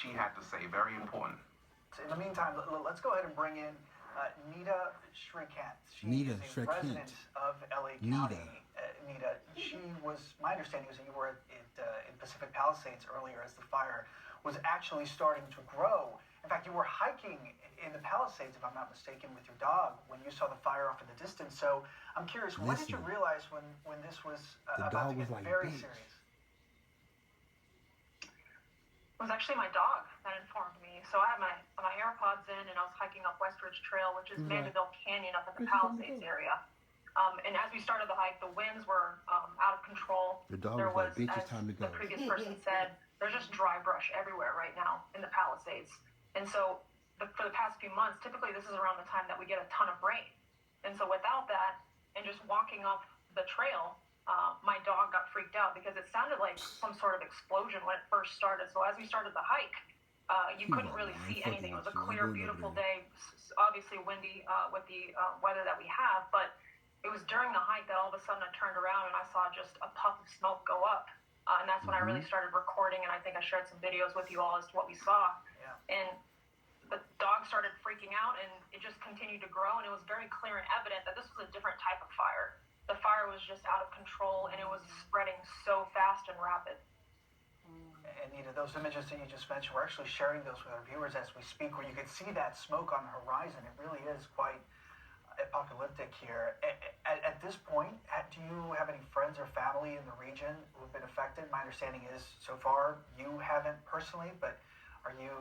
she had to say. Very important. In the meantime, let's go ahead and bring in Nita Shrikant. She is a resident of LA County. Nita, my understanding was that you were in Pacific Palisades earlier as the fire was actually starting to grow. In fact, you were hiking in the Palisades, if I'm not mistaken, with your dog when you saw the fire off in the distance. So I'm curious, when did you realize when this was about to get very serious? It was actually my dog that informed me. So I had my AirPods in, and I was hiking up Westridge Trail, which is Mandeville Canyon up in the Palisades area. And as we started the hike, the winds were out of control. There was, as the previous person said, there's just dry brush everywhere right now in the Palisades. And so for the past few months, typically this is around the time that we get a ton of rain. And so without that, and just walking up the trail, my dog got freaked out because it sounded like some sort of explosion when it first started. So as we started the hike, you couldn't really see anything. It was a clear, beautiful day, obviously windy with the weather that we have. But it was during the hike that all of a sudden I turned around and I saw just a puff of smoke go up. And that's when I really started recording, and I think I shared some videos with you all as to what we saw. Yeah. And the dog started freaking out, and it just continued to grow, and it was very clear and evident that this was a different type of fire. The fire was just out of control, and it was spreading so fast and rapid. And Nita, those images that you just mentioned, we're actually sharing those with our viewers as we speak, where you can see that smoke on the horizon. It really is quite apocalyptic here. At this point, do you have any friends or family in the region who have been affected? My understanding is, so far, you haven't personally, but are you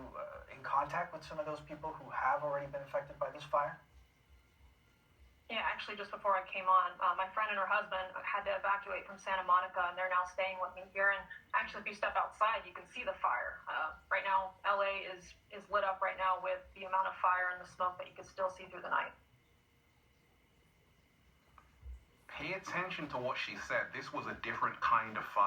in contact with some of those people who have already been affected by this fire? Yeah, actually, just before I came on, my friend and her husband had to evacuate from Santa Monica, and they're now staying with me here. And actually, if you step outside, you can see the fire. Right now, LA is lit up right now with the amount of fire and the smoke that you can still see through the night. Pay attention to what she said. This was a different kind of fire.